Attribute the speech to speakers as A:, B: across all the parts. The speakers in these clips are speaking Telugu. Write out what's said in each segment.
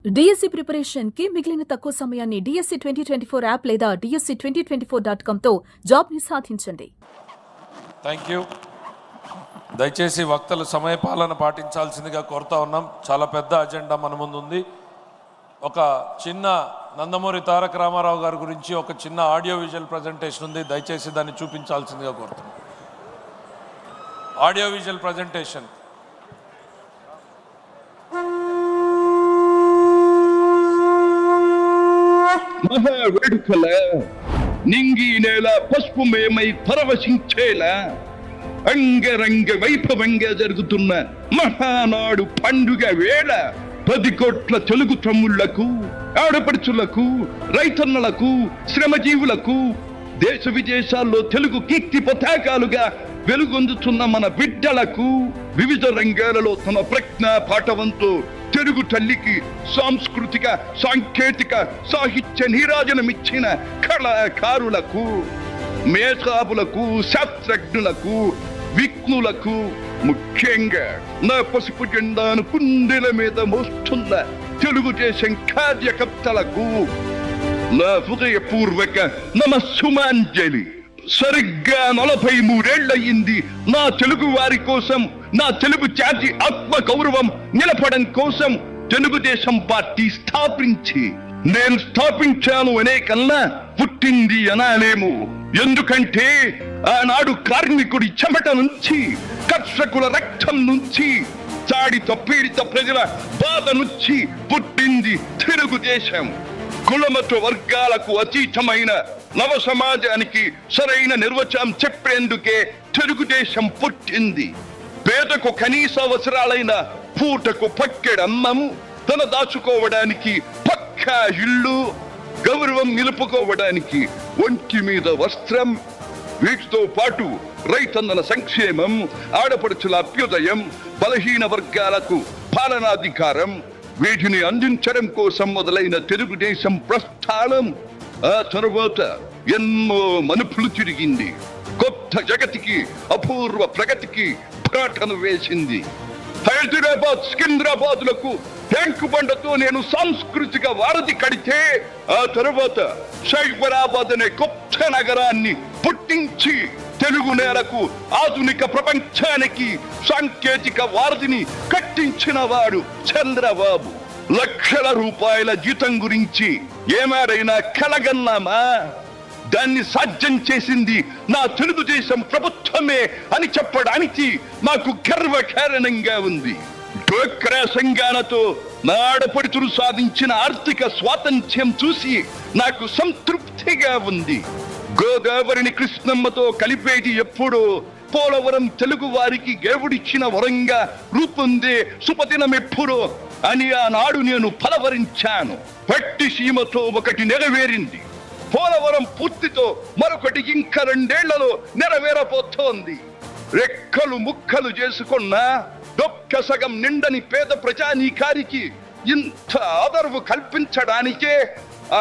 A: డిఎస్సి ప్రిపరేషన్ కి మిగిలిన తక్కువ సమయాన్ని డిఎస్సి 2024 యాప్ లేదా DSC2024.com తో జాబ్ ని సాధించండి.
B: Thank you. దయచేసి వక్తలు సమయపాలన పాటించాల్సిందిగా కోరుతా ఉన్నాం. చాలా పెద్ద అజెండా మన ముందు ఉంది. ఒక చిన్న నందమూరి తారక రామారావు గారి గురించి ఒక చిన్న ఆడియో విజువల్ ప్రజెంటేషన్ ఉంది. దయచేసి దాన్ని చూపించాల్సిందిగా కోరుతున్నాం. Audio visual presentation.
C: మహా వేడుకల నింగి నేల పసుపుమయమై పరవశించేలా అంగరంగ వైభవంగా జరుగుతున్న మహానాడు పండుగ వేళ 10 కోట్ల తెలుగు తమ్ముళ్లకు, ఆడపడుచులకు, రైతన్నలకు, శ్రమజీవులకు, దేశ విదేశాల్లో తెలుగు కీర్తి పతాకాలుగా వెలుగొందుతున్న మన బిడ్డలకు వివిధ రంగాలలో తమ ప్రజ్ఞా పాఠవంతో తెలుగు తల్లికి సాంస్కృతిక, సాంకేతిక, సాహిత్య నీరాజనమిచ్చిన కళాకారులకు, మేధావులకు, శాస్త్రజ్ఞులకు, విఘ్నులకు, ముఖ్యంగా నా పసుపు జెండాను కుండెల మీద మోస్తున్న తెలుగుదేశం కార్యకర్తలకు నా హృదయపూర్వక నమస్సుమాంజలి. సరిగ్గా 43 ఏళ్లయింది నా తెలుగు వారి కోసం, నా తెలుగు జాతి ఆత్మ గౌరవం నిలపడం కోసం తెలుగుదేశం పార్టీ స్థాపించి. నేను స్థాపించాను అనే కన్నా పుట్టింది అనాలేము. ఎందుకంటే ఆనాడు కార్మికుడి చెమట నుంచి, కర్షకుల రక్తం నుంచి, చాడిత పీడిత ప్రజల బాధ నుంచి పుట్టింది తెలుగుదేశం. కులమత వర్గాలకు అతీతమైన నవ సమాజానికి సరైన నిర్వచనం చెప్పేందుకే తెలుగుదేశం పుట్టింది. పేదకు కనీస అవసరాలైన పూటకు పక్కెడన్నము, తన దాచుకోవడానికి పక్కా ఇల్లు, గౌరవం నిలుపుకోవడానికి ఒంటి మీద వస్త్రం, వీటితో పాటు రైతన్నల సంక్షేమం, ఆడపడుచుల అభ్యుదయం, బలహీన వర్గాలకు పాలనాధికారం, వీటిని అందించడం కోసం మొదలైన తెలుగుదేశం ప్రస్థానం ఆ తరువాత ఎన్నో మలుపులు తిరిగింది. కొత్త జగతికి, అపూర్వ ప్రగతికి పాటను వేసింది. హైదరాబాద్, సికింద్రాబాద్లకు ట్యాంకు బండతో నేను సాంస్కృతిక వారధి కడితే, ఆ తరువాత సైబరాబాద్ అనే కొత్త నగరాన్ని పుట్టించి తెలుగు నేలకు, ఆధునిక ప్రపంచానికి సాంకేతిక వారధిని కట్టించిన వాడు చంద్రబాబు. లక్షల రూపాయల జీతం గురించి ఏమారైనా కలగన్నామా? దాన్ని సాధ్యం చేసింది నా తెలుగుదేశం ప్రభుత్వమే అని చెప్పడానికి నాకు గర్వకారణంగా ఉంది. డ్వాక్రా సంఘాలతో నా ఆడపడుచులు సాధించిన ఆర్థిక స్వాతంత్ర్యం చూసి నాకు సంతృప్తిగా ఉంది. గోదావరిని కృష్ణమ్మతో కలిపేది ఎప్పుడో పోలవరం తెలుగు వారికి దేవుడిచ్చిన వరంగా రూపొందే శుభదినం ఎప్పుడో అని ఆనాడు నేను పలవరించాను. పట్టి సీమతో ఒకటి నెరవేరింది. పోలవరం పూర్తితో మరొకటి ఇంకా 2 ఏళ్లలో నెరవేరబోతోంది. రెక్కలు ముక్కలు చేసుకున్న డొక్క సగం నిండని పేద ప్రజానీకారికి ఇంత ఆదరవు కల్పించడానికే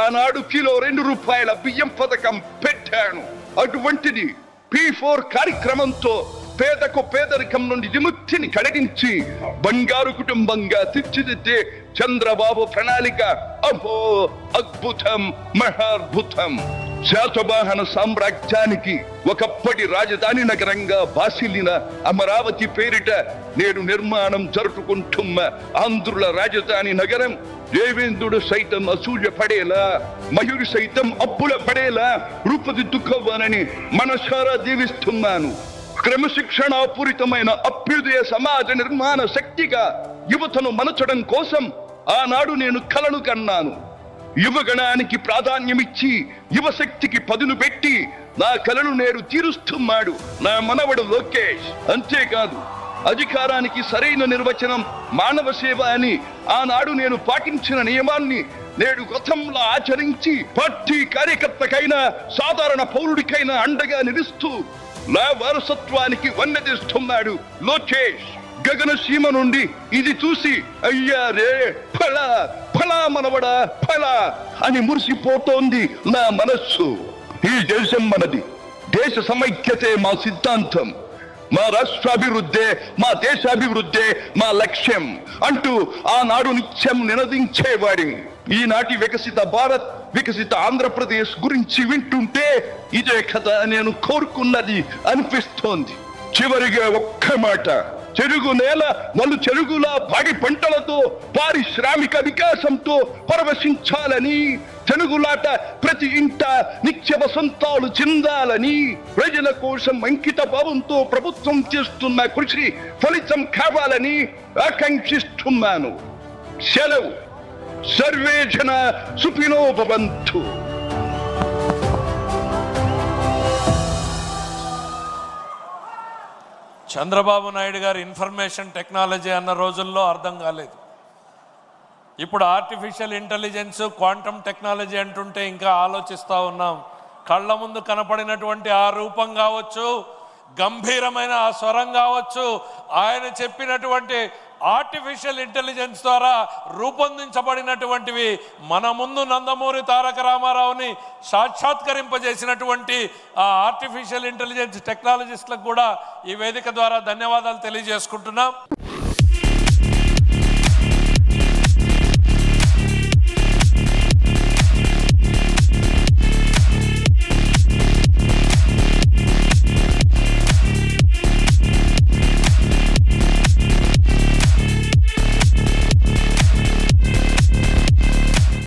C: ఆనాడు కిలో 2 రూపాయల బియ్యం పథకం పెట్టాను. అటువంటిది P4 కార్యక్రమంతో పేదకు పేదరికం నుండి విముక్తిని కలిగించి బంగారు కుటుంబంగా తీర్చిదిద్దే చంద్రబాబు ప్రణాళిక అహో అద్భుతం, మహాద్భుతం. శాతవాహన సామ్రాజ్యానికి ఒకప్పటి రాజధాని నగరంగా బాసిల్లిన అమరావతి పేరిట నేడు నిర్మాణం జరుపుకుంటున్న ఆంధ్రుల రాజధాని నగరం దేవేంద్రుడు సైతం అసూయ పడేలా, మయూరి సైతం అప్పుల పడేలా రూపుదిద్దుకోవాలని మనసారా దీవిస్తున్నాను. క్రమశిక్షణాపూరితమైన అభ్యుదయ సమాజ నిర్మాణ శక్తిగా యువతను మలచడం కోసం ఆనాడు నేను కలను కన్నాను. యువగణానికి ప్రాధాన్యమిచ్చి యువశక్తికి పదును పెట్టి నా కలను నేడు తీరుస్తున్నాడు నా మనవడు లోకేష్. అంతేకాదు, అధికారానికి సరైన నిర్వచనం మానవ సేవ అని ఆనాడు నేను పాటించిన నియమాన్ని నేడు గతంలో ఆచరించి పార్టీ కార్యకర్తకైనా, సాధారణ పౌరుడికైనా అండగా నిలుస్తూ నా వారసత్వానికి వన్నెదిస్తున్నాడు లోకేష్. గగన సీమ నుండి ఇది చూసి అయ్యారే ఫలా ఫలా మనవడా ఫలా అని మురిసిపోతోంది నా మనస్సు. ఈ దేశం మనది, దేశ సమైక్యతే మా సిద్ధాంతం. మా రాష్ట్రాభివృద్ధే, మా దేశాభివృద్ధే మా లక్ష్యం అంటూ ఆనాడు నిత్యం నినదించేవాడి. ఈనాటి వికసిత భారత్, వికసిత ఆంధ్రప్రదేశ్ గురించి వింటుంటే ఇదే కదా నేను కోరుకున్నది అనిపిస్తోంది. చివరిగా ఒక్క మాట, చెరుగు నేల మళ్ళు చెరుగులా పాడి పంటలతో పారిశ్రామిక వికాసంతో పరవశించాలని, చెనుగులాట ప్రతి ఇంట నిత్య వసంతాలు చెందాలని, ప్రజల కోసం అంకిత భావంతో ప్రభుత్వం చేస్తున్న కృషి ఫలితం కావాలని ఆకాంక్షిస్తున్నాను. సెలవు. సర్వే జన సుఖినో భవంతు.
B: చంద్రబాబు నాయుడు గారు ఇన్ఫర్మేషన్ టెక్నాలజీ అన్న రోజుల్లో అర్థం కాలేదు. ఇప్పుడు ఆర్టిఫిషియల్ ఇంటెలిజెన్స్, క్వాంటమ్ టెక్నాలజీ అంటుంటే ఇంకా ఆలోచిస్తూ ఉన్నాం. కళ్ళ ముందు కనపడినటువంటి ఆ రూపం కావచ్చు, గంభీరమైన ఆ స్వరం కావచ్చు, ఆయన చెప్పినటువంటి ఆర్టిఫిషియల్ ఇంటెలిజెన్స్ ద్వారా రూపొందించబడినటువంటివి మన ముందు నందమూరి తారక రామారావుని సాక్షాత్కరింపజేసినటువంటి ఆ ఆర్టిఫిషియల్ ఇంటెలిజెన్స్ టెక్నాలజిస్టులకు కూడా ఈ వేదిక ద్వారా ధన్యవాదాలు తెలియజేసుకుంటున్నాం.